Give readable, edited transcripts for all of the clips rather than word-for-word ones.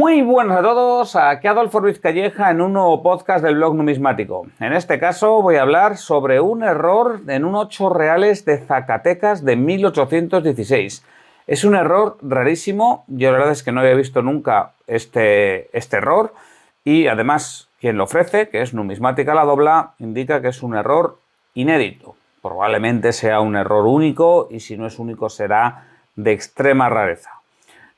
Muy buenas a todos, aquí Adolfo Ruiz Calleja en un nuevo podcast del blog numismático. En este caso voy a hablar sobre un error en un 8 reales de Zacatecas de 1816. Es un error rarísimo, yo la verdad es que no había visto nunca este error y además quien lo ofrece, que es Numismática La Dobla, indica que es un error inédito. Probablemente sea un error único y si no es único será de extrema rareza.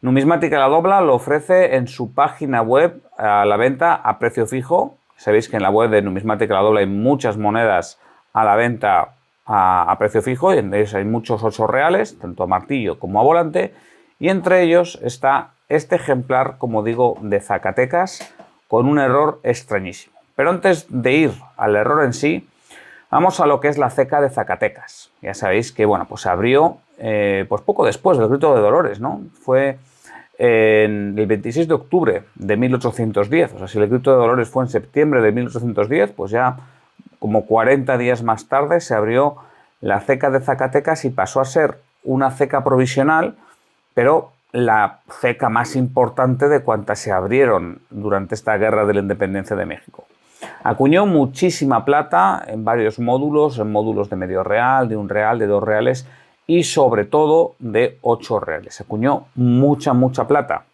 Numismática La Dobla lo ofrece en su página web a la venta a precio fijo. Sabéis que en la web de Numismática La Dobla hay muchas monedas a la venta a precio fijo, y entre ellos hay muchos 8 reales, tanto a martillo como a volante, y entre ellos está este ejemplar, como digo, de Zacatecas, con un error extrañísimo. Pero antes de ir al error en sí, vamos a lo que es la ceca de Zacatecas. Ya sabéis que bueno, pues se abrió pues poco después del Grito de Dolores, ¿no? Fue en el 26 de octubre de 1810. O sea, si el Grito de Dolores fue en septiembre de 1810, pues ya como 40 días más tarde se abrió la ceca de Zacatecas y pasó a ser una ceca provisional, pero la ceca más importante de cuantas se abrieron durante esta guerra de la independencia de México. Acuñó muchísima plata en varios módulos, en módulos de medio real, de 1 real, de 2 reales y sobre todo de 8 reales. Acuñó mucha plata.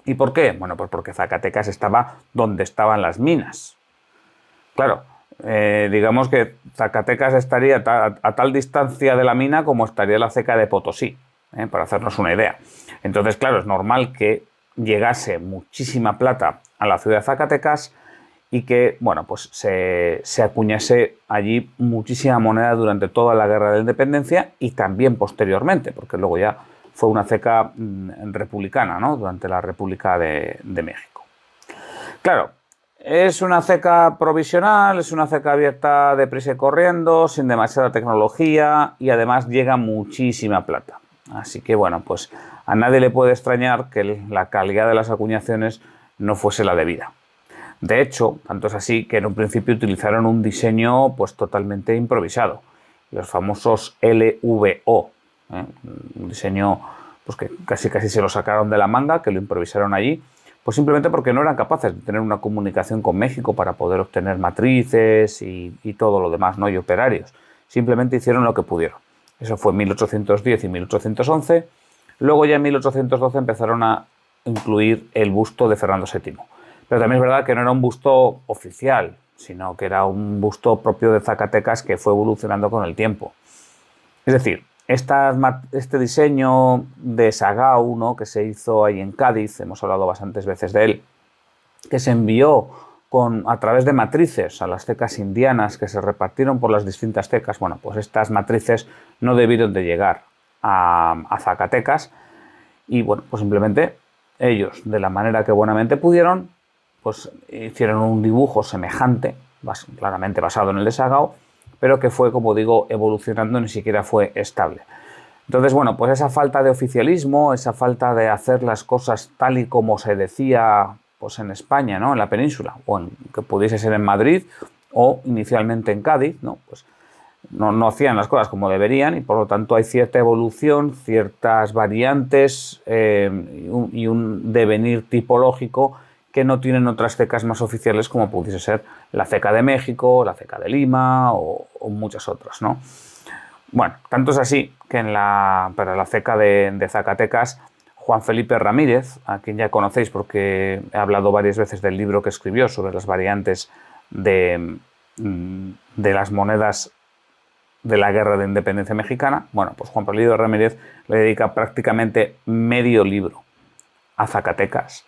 ¿Y por qué? Bueno, pues porque Zacatecas estaba donde estaban las minas. Claro, digamos que Zacatecas estaría a tal distancia de la mina como estaría la ceca de Potosí, para hacernos una idea. Entonces, claro, es normal que llegase muchísima plata a la ciudad de Zacatecas y que, bueno, pues se acuñase allí muchísima moneda durante toda la Guerra de la Independencia y también posteriormente, porque luego ya fue una ceca republicana, ¿no? Durante la República de México. Claro, es una ceca provisional, es una ceca abierta deprisa y corriendo, sin demasiada tecnología y además llega muchísima plata. Así que, bueno, pues a nadie le puede extrañar que la calidad de las acuñaciones no fuese la debida. De hecho, tanto es así que en un principio utilizaron un diseño pues totalmente improvisado, los famosos LVO, un diseño pues que casi se lo sacaron de la manga, que lo improvisaron allí, pues simplemente porque no eran capaces de tener una comunicación con México para poder obtener matrices y todo lo demás, ¿no? Y operarios. Simplemente hicieron lo que pudieron. Eso fue en 1810 y 1811. Luego ya en 1812 empezaron a incluir el busto de Fernando VII. Pero también es verdad que no era un busto oficial, sino que era un busto propio de Zacatecas que fue evolucionando con el tiempo. Es decir, este diseño de Sagau, ¿no? Que se hizo ahí en Cádiz, hemos hablado bastantes veces de él, que se envió a través de matrices a las cecas indianas que se repartieron por las distintas cecas. Bueno, pues estas matrices no debieron de llegar a Zacatecas y bueno, pues simplemente ellos, de la manera que buenamente pudieron, pues hicieron un dibujo semejante, claramente basado en el de Sagau, pero que fue, como digo, evolucionando, ni siquiera fue estable. Entonces, bueno, pues esa falta de oficialismo, esa falta de hacer las cosas tal y como se decía pues en España, ¿no? En la península, o que pudiese ser en Madrid, o inicialmente en Cádiz, ¿no? Pues no hacían las cosas como deberían y por lo tanto hay cierta evolución, ciertas variantes y un devenir tipológico que no tienen otras cecas más oficiales como pudiese ser la ceca de México, la ceca de Lima o muchas otras, ¿no? Bueno, tanto es así que para la ceca de Zacatecas, Juan Felipe Ramírez, a quien ya conocéis porque he hablado varias veces del libro que escribió sobre las variantes de las monedas de la Guerra de Independencia Mexicana, bueno, pues Juan Felipe Ramírez le dedica prácticamente medio libro a Zacatecas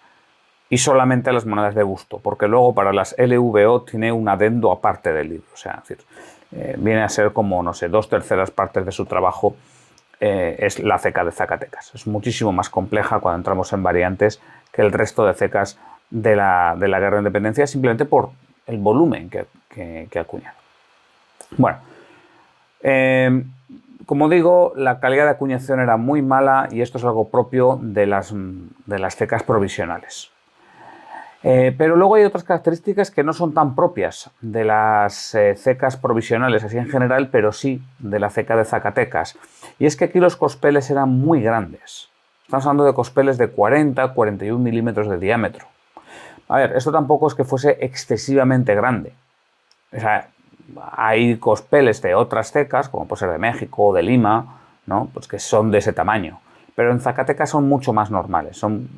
y solamente a las monedas de busto, porque luego para las LVO tiene un adendo aparte del libro, o sea, es decir, viene a ser como, no sé, 2/3 partes de su trabajo es la ceca de Zacatecas. Es muchísimo más compleja cuando entramos en variantes que el resto de cecas de la Guerra de Independencia, simplemente por el volumen que acuñan. Bueno, como digo, la calidad de acuñación era muy mala y esto es algo propio de las cecas provisionales. Pero luego hay otras características que no son tan propias de las cecas provisionales, así en general, pero sí de la ceca de Zacatecas. Y es que aquí los cospeles eran muy grandes. Estamos hablando de cospeles de 40-41 milímetros de diámetro. A ver, esto tampoco es que fuese excesivamente grande. O sea, hay cospeles de otras tecas, como puede ser de México o de Lima, ¿no? Pues que son de ese tamaño. Pero en Zacatecas son mucho más normales, son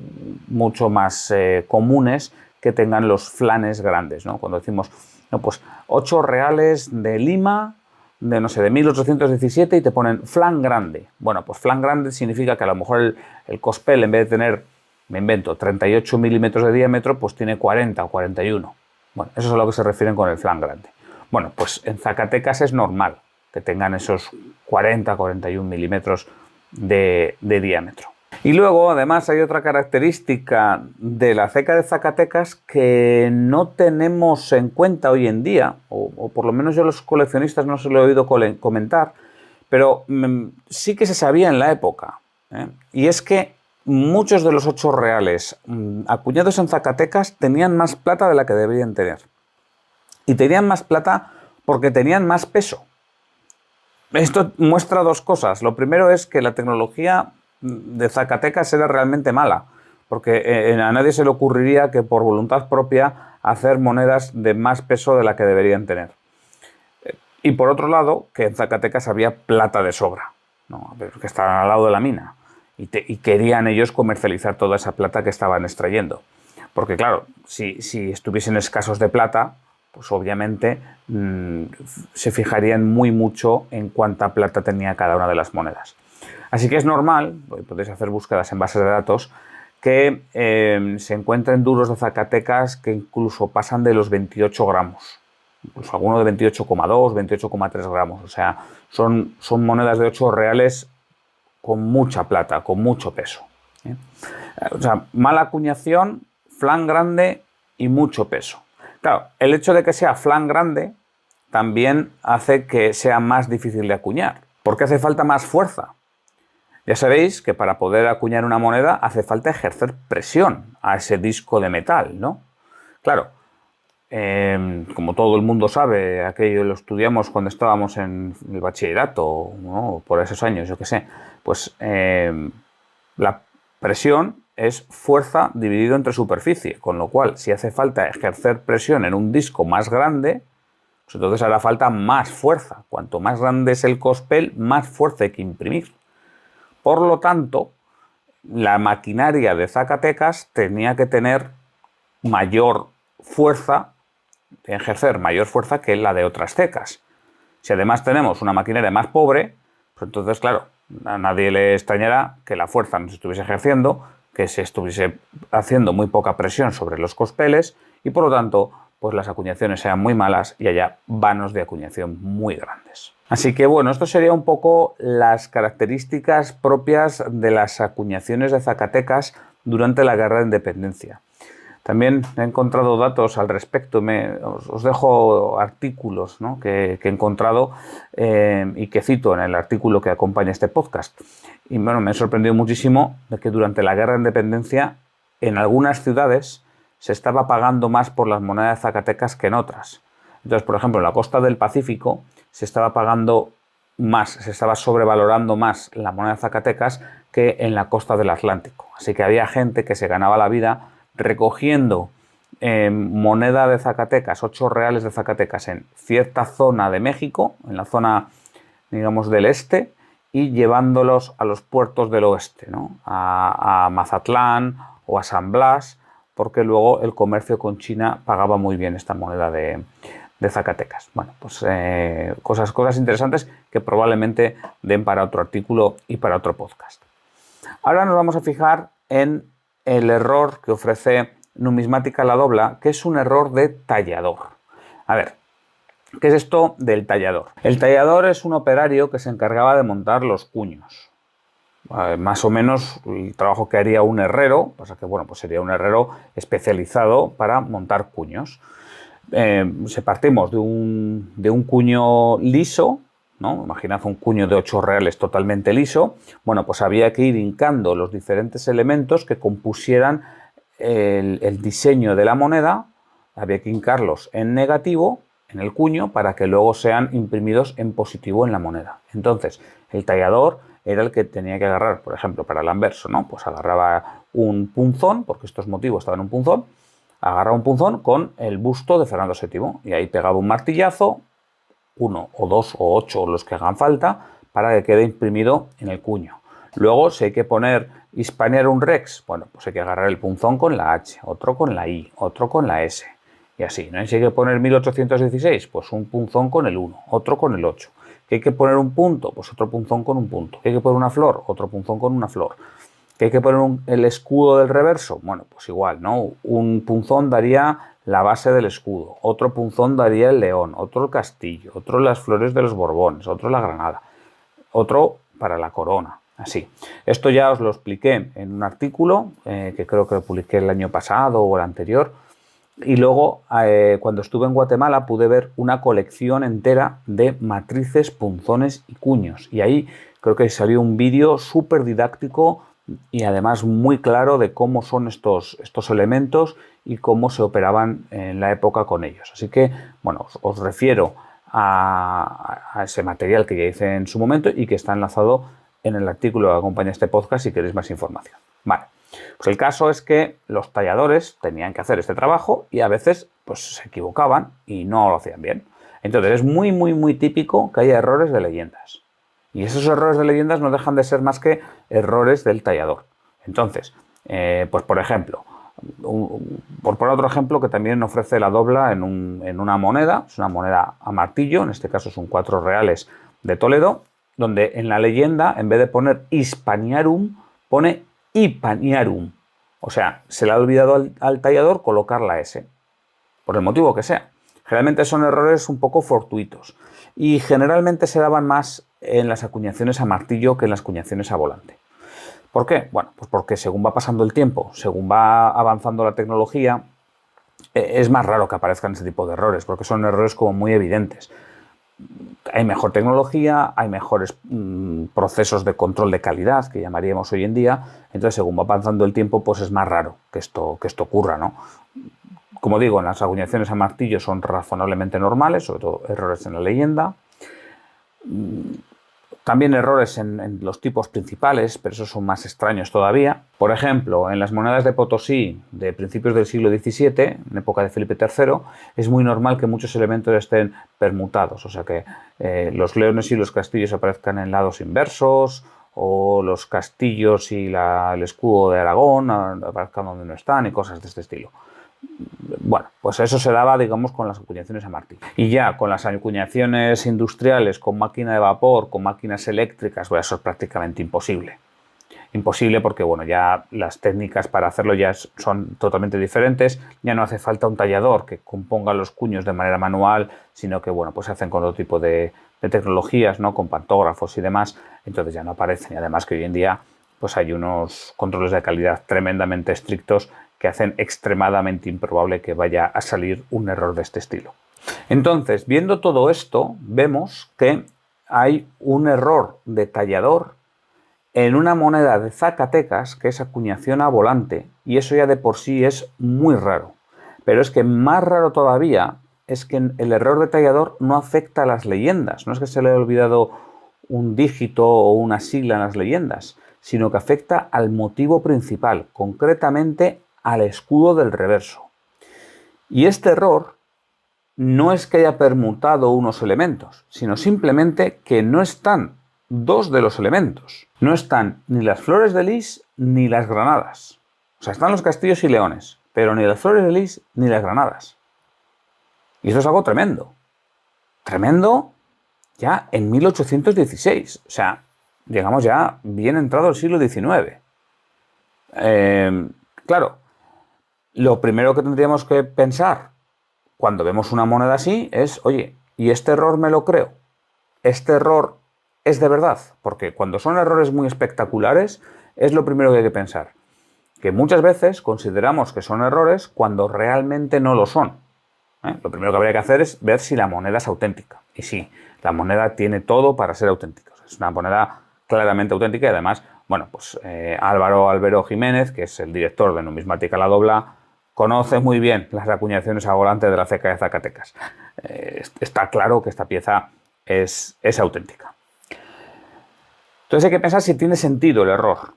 mucho más comunes que tengan los flanes grandes, ¿no? Cuando decimos, no, pues 8 reales de Lima, de no sé, de 1817 y te ponen flan grande. Bueno, pues flan grande significa que a lo mejor el cospel, en vez de tener, me invento, 38 milímetros de diámetro, pues tiene 40 o 41. Bueno, eso es a lo que se refieren con el flan grande. Bueno, pues en Zacatecas es normal que tengan esos 40-41 milímetros de diámetro. Y luego, además, hay otra característica de la ceca de Zacatecas que no tenemos en cuenta hoy en día, o por lo menos yo a los coleccionistas no se lo he oído comentar, pero sí que se sabía en la época, ¿eh? Y es que muchos de los 8 reales acuñados en Zacatecas tenían más plata de la que deberían tener. Y tenían más plata porque tenían más peso. Esto muestra dos cosas. Lo primero es que la tecnología de Zacatecas era realmente mala, porque a nadie se le ocurriría que por voluntad propia hacer monedas de más peso de la que deberían tener. Y por otro lado, que en Zacatecas había plata de sobra, ¿no? Que estaban al lado de la mina, y querían ellos comercializar toda esa plata que estaban extrayendo. Porque claro, si estuviesen escasos de plata, pues obviamente se fijarían muy mucho en cuánta plata tenía cada una de las monedas. Así que es normal, podéis hacer búsquedas en bases de datos, que se encuentren duros de Zacatecas que incluso pasan de los 28 gramos. Incluso alguno de 28,2, 28,3 gramos. O sea, son monedas de 8 reales con mucha plata, con mucho peso, ¿eh? O sea, mala acuñación, flan grande y mucho peso. Claro, el hecho de que sea flan grande también hace que sea más difícil de acuñar, porque hace falta más fuerza. Ya sabéis que para poder acuñar una moneda hace falta ejercer presión a ese disco de metal, ¿no? Claro, como todo el mundo sabe, aquello lo estudiamos cuando estábamos en el bachillerato, ¿no? Por esos años, yo qué sé, pues la presión es fuerza dividido entre superficie, con lo cual si hace falta ejercer presión en un disco más grande, pues entonces hará falta más fuerza. Cuanto más grande es el cospel, más fuerza hay que imprimir. Por lo tanto, la maquinaria de Zacatecas tenía que tener mayor fuerza, ejercer mayor fuerza que la de otras cecas. Si además tenemos una maquinaria más pobre, pues entonces, claro, a nadie le extrañará que la fuerza no se estuviese ejerciendo, que se estuviese haciendo muy poca presión sobre los cospeles y por lo tanto, pues las acuñaciones sean muy malas y haya vanos de acuñación muy grandes. Así que bueno, esto sería un poco las características propias de las acuñaciones de Zacatecas durante la Guerra de Independencia. También he encontrado datos al respecto, os dejo artículos, ¿no? que he encontrado y que cito en el artículo que acompaña este podcast. Y bueno, me ha sorprendido muchísimo de que durante la Guerra de Independencia en algunas ciudades se estaba pagando más por las monedas zacatecas que en otras. Entonces, por ejemplo, en la costa del Pacífico se estaba pagando más, se estaba sobrevalorando más la moneda de Zacatecas que en la costa del Atlántico. Así que había gente que se ganaba la vida recogiendo moneda de Zacatecas, 8 reales de Zacatecas en cierta zona de México, en la zona, digamos, del este, y llevándolos a los puertos del oeste, ¿no? A Mazatlán o a San Blas, porque luego el comercio con China pagaba muy bien esta moneda de Zacatecas. Bueno, pues cosas interesantes que probablemente den para otro artículo y para otro podcast. Ahora nos vamos a fijar en el error que ofrece Numismática La Dobla, que es un error de tallador. A ver, ¿qué es esto del tallador? El tallador es un operario que se encargaba de montar los cuños. Más o menos el trabajo que haría un herrero, pasa que bueno, pues sería un herrero especializado para montar cuños. Si partimos de un cuño liso, ¿no? Imaginad un cuño de 8 reales totalmente liso, bueno, pues había que ir hincando los diferentes elementos que compusieran el diseño de la moneda, había que hincarlos en negativo, en el cuño, para que luego sean imprimidos en positivo en la moneda. Entonces, el tallador era el que tenía que agarrar, por ejemplo, para el anverso, ¿no? Pues agarraba un punzón, porque estos motivos estaban en un punzón, agarraba un punzón con el busto de Fernando VII y ahí pegaba un martillazo, 1 o 2 o 8 los que hagan falta, para que quede imprimido en el cuño. Luego, si hay que poner Hispaniarum Rex, bueno, pues hay que agarrar el punzón con la H, otro con la I, otro con la S, y así, ¿no? Si hay que poner 1816, pues un punzón con el 1, otro con el 8. ¿Que hay que poner un punto? Pues otro punzón con un punto. ¿Que hay que poner una flor? Otro punzón con una flor. ¿Que hay que poner el escudo del reverso? Bueno, pues igual, ¿no? Un punzón daría la base del escudo, otro punzón daría el león, otro el castillo, otro las flores de los Borbones, otro la granada, otro para la corona, así. Esto ya os lo expliqué en un artículo que creo que lo publiqué el año pasado o el anterior, y luego cuando estuve en Guatemala pude ver una colección entera de matrices, punzones y cuños, y ahí creo que salió un vídeo súper didáctico y además muy claro de cómo son estos elementos y cómo se operaban en la época con ellos. Así que, bueno, os refiero a ese material que ya hice en su momento y que está enlazado en el artículo que acompaña este podcast si queréis más información. Vale, pues el caso es que los talladores tenían que hacer este trabajo y a veces pues se equivocaban y no lo hacían bien. Entonces es muy, muy, muy típico que haya errores de leyendas. Y esos errores de leyendas no dejan de ser más que errores del tallador. Entonces, pues por ejemplo, por poner otro ejemplo que también ofrece la dobla en una moneda, es una moneda a martillo, en este caso son 4 reales de Toledo, donde en la leyenda, en vez de poner Hispaniarum, pone Hipaniarum. O sea, se le ha olvidado al tallador colocar la S, por el motivo que sea. Generalmente son errores un poco fortuitos y generalmente se daban más en las acuñaciones a martillo que en las acuñaciones a volante. ¿Por qué? Bueno, pues porque según va pasando el tiempo, según va avanzando la tecnología, es más raro que aparezcan ese tipo de errores, porque son errores como muy evidentes. Hay mejor tecnología, hay mejores procesos de control de calidad, que llamaríamos hoy en día, entonces según va avanzando el tiempo, pues es más raro que esto ocurra, ¿no? Como digo, las acuñaciones a martillo son razonablemente normales, sobre todo errores en la leyenda. También errores en los tipos principales, pero esos son más extraños todavía. Por ejemplo, en las monedas de Potosí de principios del siglo XVII, en época de Felipe III, es muy normal que muchos elementos estén permutados, o sea que los leones y los castillos aparezcan en lados inversos, o los castillos y el escudo de Aragón aparezcan donde no están y cosas de este estilo. Bueno, pues eso se daba, digamos, con las acuñaciones a martillo. Y ya con las acuñaciones industriales, con máquina de vapor, con máquinas eléctricas, pues eso es prácticamente imposible. Imposible porque, bueno, ya las técnicas para hacerlo ya son totalmente diferentes. Ya no hace falta un tallador que componga los cuños de manera manual, sino que, bueno, pues se hacen con otro tipo de tecnologías, ¿no? Con pantógrafos y demás. Entonces ya no aparecen. Y además que hoy en día pues hay unos controles de calidad tremendamente estrictos que hacen extremadamente improbable que vaya a salir un error de este estilo. Entonces, viendo todo esto, vemos que hay un error de tallador en una moneda de Zacatecas que es acuñación a volante, y eso ya de por sí es muy raro. Pero es que más raro todavía es que el error de tallador no afecta a las leyendas, no es que se le haya olvidado un dígito o una sigla en las leyendas, sino que afecta al motivo principal, concretamente al escudo del reverso. Y este error no es que haya permutado unos elementos, sino simplemente que no están dos de los elementos. No están ni las flores de lis ni las granadas. O sea, están los castillos y leones, pero ni las flores de lis ni las granadas. Y eso es algo tremendo. Tremendo ya en 1816. O sea, llegamos ya bien entrado el siglo XIX. Claro, lo primero que tendríamos que pensar cuando vemos una moneda así es, oye, ¿y este error me lo creo? ¿Este error es de verdad? Porque cuando son errores muy espectaculares es lo primero que hay que pensar. Que muchas veces consideramos que son errores cuando realmente no lo son. Lo primero que habría que hacer es ver si la moneda es auténtica. Y sí, la moneda tiene todo para ser auténtica. Es una moneda claramente auténtica y además, bueno, pues Álvaro Albero Jiménez, que es el director de Numismática La Dobla, conoce muy bien las acuñaciones a volante de la ceca de Zacatecas. Está claro que esta pieza es auténtica. Entonces hay que pensar si tiene sentido el error.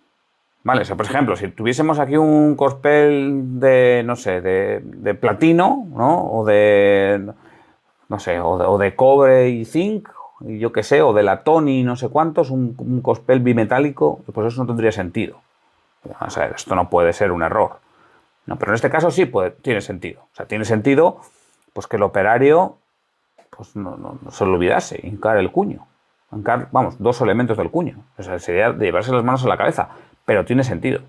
Vale, o sea, por ejemplo, si tuviésemos aquí un cospel de, no sé, de platino, ¿no? O de, no sé, o de cobre y zinc, y yo qué sé, o de latón y no sé cuántos, un cospel bimetálico, pues eso no tendría sentido. O sea, esto no puede ser un error. No, pero en este caso sí tiene sentido. O sea, tiene sentido pues que el operario pues no se lo olvidase, hincar el cuño. Hincar, vamos, dos elementos del cuño. O sea, sería de llevarse las manos a la cabeza. Pero tiene sentido.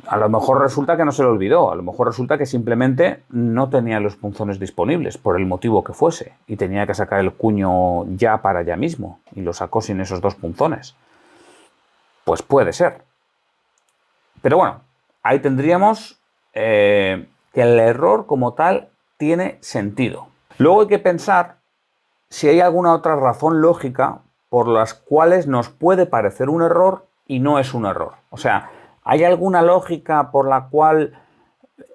A lo mejor resulta que no se lo olvidó, a lo mejor resulta que simplemente no tenía los punzones disponibles, por el motivo que fuese, y tenía que sacar el cuño ya para allá mismo, y lo sacó sin esos dos punzones. Pues puede ser. Pero bueno, ahí tendríamos que el error como tal tiene sentido. Luego hay que pensar si hay alguna otra razón lógica por las cuales nos puede parecer un error y no es un error. O sea, ¿hay alguna lógica por la cual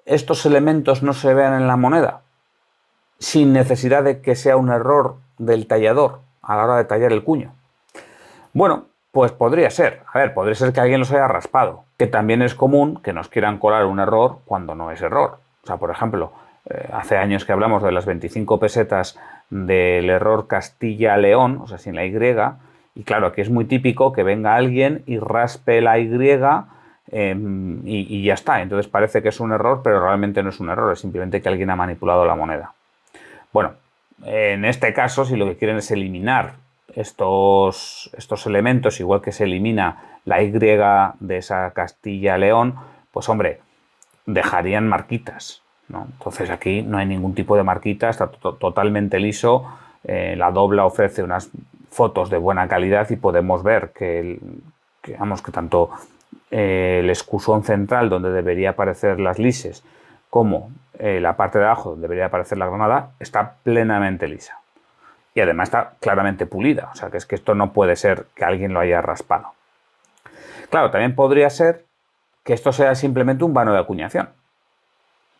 estos elementos no se vean en la moneda sin necesidad de que sea un error del tallador a la hora de tallar el cuño? Bueno, pues podría ser. A ver, podría ser que alguien los haya raspado, que también es común que nos quieran colar un error cuando no es error. O sea, por ejemplo, hace años que hablamos de las 25 pesetas del error Castilla-León, o sea, sin la Y, y claro, aquí es muy típico que venga alguien y raspe la Y y ya está. Entonces parece que es un error, pero realmente no es un error, es simplemente que alguien ha manipulado la moneda. Bueno, en este caso, si lo que quieren es eliminar estos elementos, igual que se elimina la Y de esa Castilla-León, pues hombre, dejarían marquitas, ¿no? Entonces aquí no hay ningún tipo de marquita, está totalmente liso. La dobla ofrece unas fotos de buena calidad y podemos ver que tanto el escusón central, donde debería aparecer las lises, como la parte de abajo, donde debería aparecer la granada, está plenamente lisa. Y además está claramente pulida, o sea que es que esto no puede ser que alguien lo haya raspado. Claro, también podría ser que esto sea simplemente un vano de acuñación.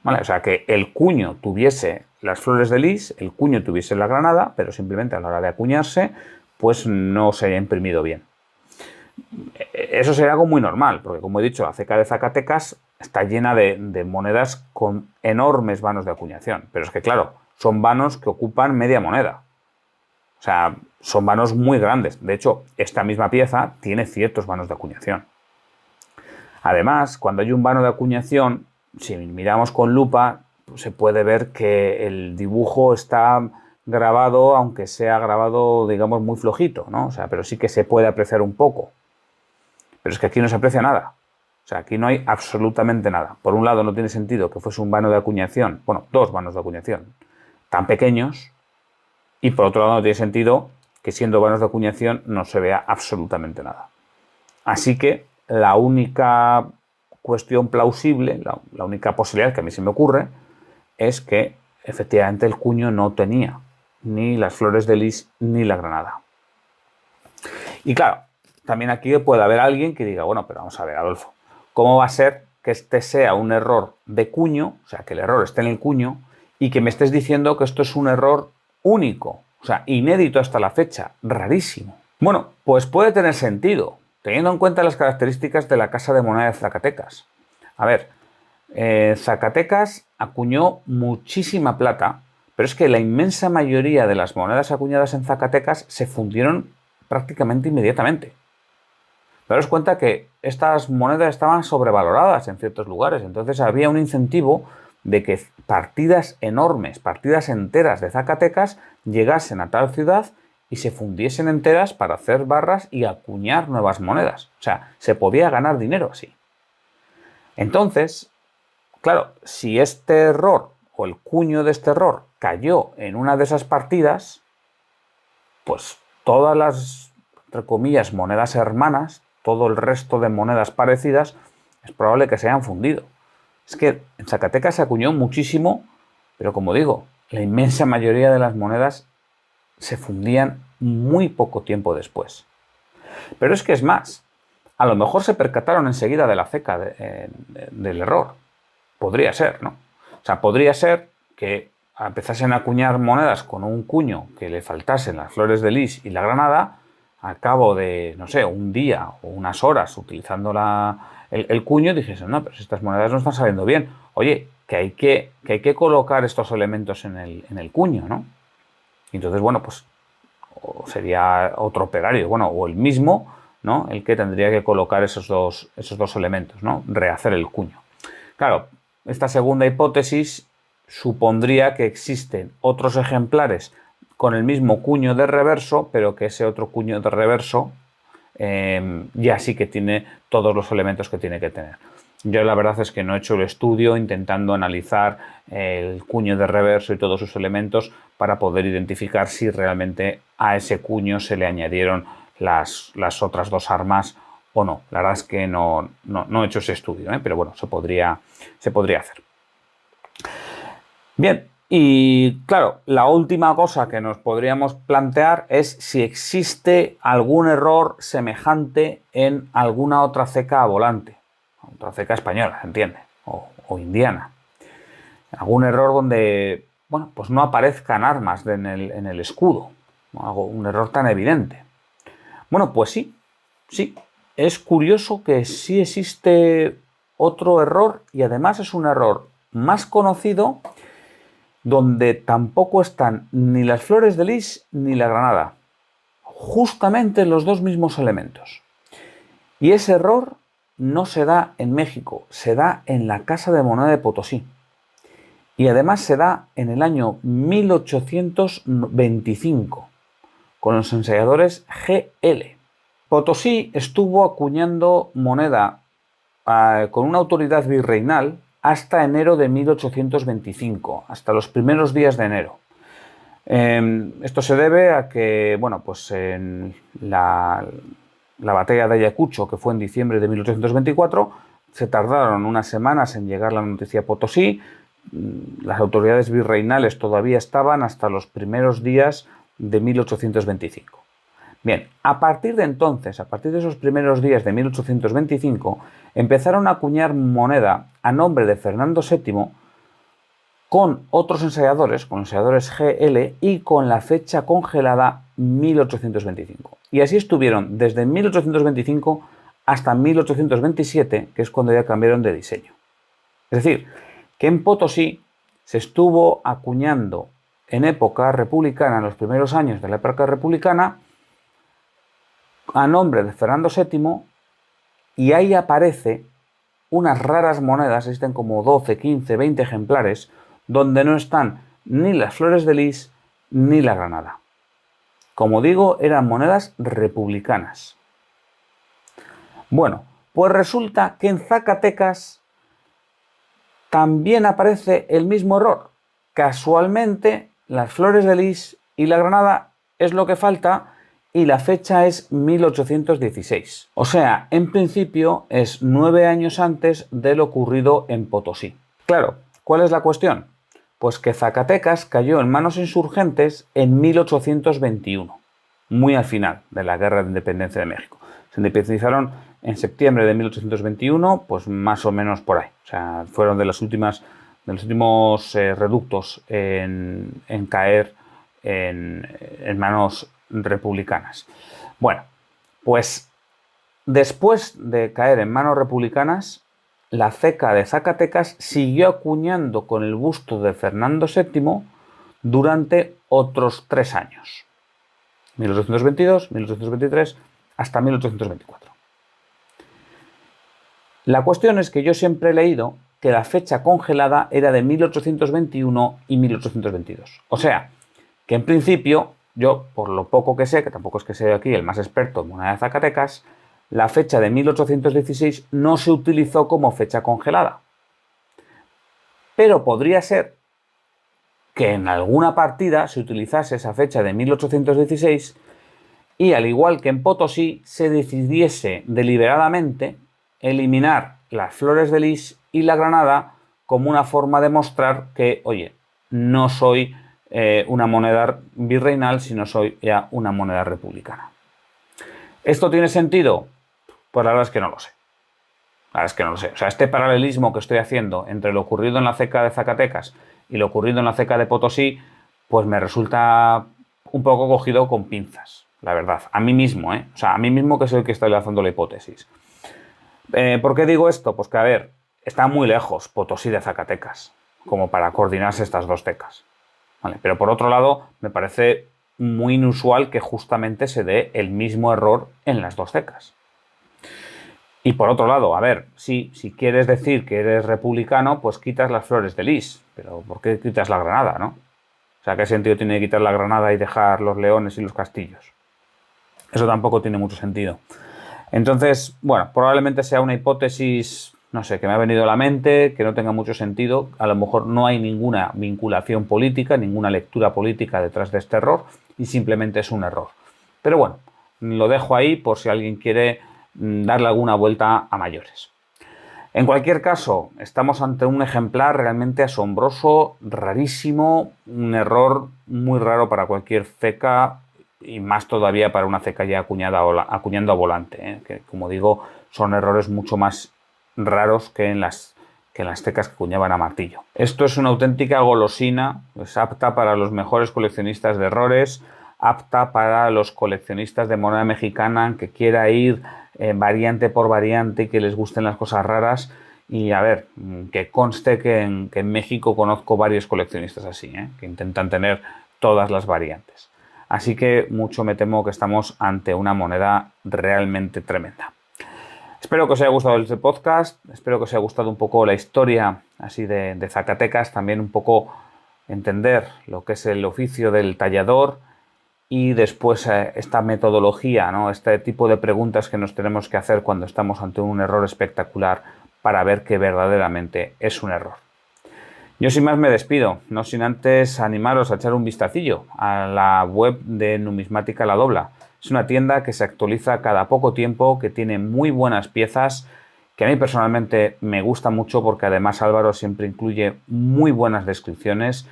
¿Vale? O sea, que el cuño tuviese las flores de lis, el cuño tuviese la granada, pero simplemente a la hora de acuñarse, pues no se haya imprimido bien. Eso sería algo muy normal, porque como he dicho, la ceca de Zacatecas está llena de monedas con enormes vanos de acuñación. Pero es que, claro, son vanos que ocupan media moneda. O sea, son vanos muy grandes. De hecho, esta misma pieza tiene ciertos vanos de acuñación. Además, cuando hay un vano de acuñación, si miramos con lupa, se puede ver que el dibujo está grabado, aunque sea grabado, digamos, muy flojito, ¿no? O sea, pero sí que se puede apreciar un poco. Pero es que aquí no se aprecia nada. O sea, aquí no hay absolutamente nada. Por un lado, no tiene sentido que fuese un vano de acuñación, bueno, dos vanos de acuñación, tan pequeños, y por otro lado, no tiene sentido que siendo vanos de acuñación no se vea absolutamente nada. Así que la única cuestión plausible, la única posibilidad que a mí se me ocurre, es que efectivamente el cuño no tenía ni las flores de lis ni la granada. Y claro, también aquí puede haber alguien que diga, bueno, pero vamos a ver, Adolfo, ¿cómo va a ser que este sea un error de cuño, o sea, que el error esté en el cuño, y que me estés diciendo que esto es un error único, o sea, inédito hasta la fecha, rarísimo? Bueno, pues puede tener sentido, teniendo en cuenta las características de la Casa de Moneda de Zacatecas. A ver, Zacatecas acuñó muchísima plata, pero es que la inmensa mayoría de las monedas acuñadas en Zacatecas se fundieron prácticamente inmediatamente. Daros cuenta que estas monedas estaban sobrevaloradas en ciertos lugares, entonces había un incentivo de que partidas enormes, partidas enteras de Zacatecas llegasen a tal ciudad y se fundiesen enteras para hacer barras y acuñar nuevas monedas. O sea, se podía ganar dinero así. Entonces, claro, si este error o el cuño de este error cayó en una de esas partidas, pues todas las, entre comillas, monedas hermanas, todo el resto de monedas parecidas, es probable que se hayan fundido. Es que en Zacatecas se acuñó muchísimo, pero como digo, la inmensa mayoría de las monedas se fundían muy poco tiempo después. Pero es que es más, a lo mejor se percataron enseguida de la ceca del error. Podría ser, ¿no? O sea, podría ser que empezasen a acuñar monedas con un cuño que le faltasen las flores de lis y la granada, al cabo de, no sé, un día o unas horas utilizando el cuño, dijesen, no, pero si estas monedas no están saliendo bien. Oye, que hay que colocar estos elementos en el cuño, ¿no? Y entonces, bueno, pues sería otro operario, bueno, o el mismo, ¿no? El que tendría que colocar esos dos elementos, ¿no? Rehacer el cuño. Claro, esta segunda hipótesis supondría que existen otros ejemplares con el mismo cuño de reverso, pero que ese otro cuño de reverso ya sí que tiene todos los elementos que tiene que tener. Yo la verdad es que no he hecho el estudio intentando analizar el cuño de reverso y todos sus elementos para poder identificar si realmente a ese cuño se le añadieron las otras dos armas o no. La verdad es que no he hecho ese estudio, pero bueno, se podría hacer. Bien, y claro, la última cosa que nos podríamos plantear es si existe algún error semejante en alguna otra ceca volante. Otra ceca española, se entiende, o indiana. Algún error donde, bueno, pues no aparezcan armas en el escudo. Un error tan evidente. Bueno, pues sí. Es curioso que sí existe otro error y además es un error más conocido donde tampoco están ni las flores de lis ni la granada. Justamente los dos mismos elementos. Y ese error no se da en México, se da en la Casa de Moneda de Potosí. Y además se da en el año 1825, con los ensayadores GL. Potosí estuvo acuñando moneda con una autoridad virreinal hasta enero de 1825, hasta los primeros días de enero. Esto se debe a que, bueno, pues en la batalla de Ayacucho, que fue en diciembre de 1824, se tardaron unas semanas en llegar la noticia a Potosí. Las autoridades virreinales todavía estaban hasta los primeros días de 1825. Bien, a partir de entonces, a partir de esos primeros días de 1825, empezaron a acuñar moneda a nombre de Fernando VII con otros ensayadores, con ensayadores GL y con la fecha congelada 1825. Y así estuvieron desde 1825 hasta 1827, que es cuando ya cambiaron de diseño. Es decir, que en Potosí se estuvo acuñando en época republicana, en los primeros años de la época republicana, a nombre de Fernando VII, y ahí aparece unas raras monedas, existen como 12, 15, 20 ejemplares, donde no están ni las flores de lis ni la granada. Como digo, eran monedas republicanas. Bueno, pues resulta que en Zacatecas también aparece el mismo error. Casualmente, las flores de lis y la granada es lo que falta y la fecha es 1816. O sea, en principio es 9 años antes de lo ocurrido en Potosí. Claro, ¿cuál es la cuestión? Pues que Zacatecas cayó en manos insurgentes en 1821, muy al final de la Guerra de Independencia de México. Se independizaron en septiembre de 1821, pues más o menos por ahí. O sea, fueron de los últimos reductos en caer en manos republicanas. Bueno, pues después de caer en manos republicanas, la ceca de Zacatecas siguió acuñando con el busto de Fernando VII durante otros 3 años. 1822, 1823, hasta 1824. La cuestión es que yo siempre he leído que la fecha congelada era de 1821 y 1822. O sea, que en principio, yo, por lo poco que sé, que tampoco es que sea aquí el más experto en moneda de Zacatecas, la fecha de 1816 no se utilizó como fecha congelada. Pero podría ser que en alguna partida se utilizase esa fecha de 1816 y, al igual que en Potosí, se decidiese deliberadamente eliminar las flores de lis y la granada como una forma de mostrar que, oye, no soy una moneda virreinal, sino soy ya una moneda republicana. ¿Esto tiene sentido? Pues la verdad es que no lo sé. La verdad es que no lo sé. O sea, este paralelismo que estoy haciendo entre lo ocurrido en la ceca de Zacatecas y lo ocurrido en la ceca de Potosí, pues me resulta un poco cogido con pinzas. la verdad. A mí mismo, ¿eh? O sea, a mí mismo que soy el que está lanzando la hipótesis. ¿Por qué digo esto? Pues que, a ver, está muy lejos Potosí de Zacatecas, como para coordinarse estas dos tecas. ¿Vale? Pero por otro lado, me parece muy inusual que justamente se dé el mismo error en las dos tecas. Y por otro lado, a ver, si quieres decir que eres republicano, pues quitas las flores de lis. Pero ¿por qué quitas la granada, no? O sea, ¿qué sentido tiene quitar la granada y dejar los leones y los castillos? Eso tampoco tiene mucho sentido. Entonces, bueno, probablemente sea una hipótesis, no sé, que me ha venido a la mente, que no tenga mucho sentido. A lo mejor no hay ninguna vinculación política, ninguna lectura política detrás de este error y simplemente es un error. Pero bueno, lo dejo ahí por si alguien quiere darle alguna vuelta a mayores. En cualquier caso, estamos ante un ejemplar realmente asombroso, rarísimo, un error muy raro para cualquier ceca y más todavía para una ceca ya acuñando a volante, ¿eh? Que, como digo, son errores mucho más raros que en las tecas que acuñaban a martillo. Esto es una auténtica golosina, es apta para los mejores coleccionistas de errores, apta para los coleccionistas de moneda mexicana que quiera ir variante por variante y que les gusten las cosas raras. Y a ver, que conste que en México conozco varios coleccionistas así, que intentan tener todas las variantes. Así que mucho me temo que estamos ante una moneda realmente tremenda. Espero que os haya gustado este podcast, espero que os haya gustado un poco la historia así de Zacatecas, también un poco entender lo que es el oficio del tallador y después esta metodología, ¿no? Este tipo de preguntas que nos tenemos que hacer cuando estamos ante un error espectacular para ver que verdaderamente es un error. Yo sin más me despido, no sin antes animaros a echar un vistacillo a la web de Numismática La Dobla. Es una tienda que se actualiza cada poco tiempo, que tiene muy buenas piezas, que a mí personalmente me gusta mucho porque además Álvaro siempre incluye muy buenas descripciones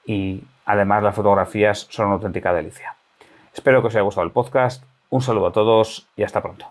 y además las fotografías son una auténtica delicia. Espero que os haya gustado el podcast, un saludo a todos y hasta pronto.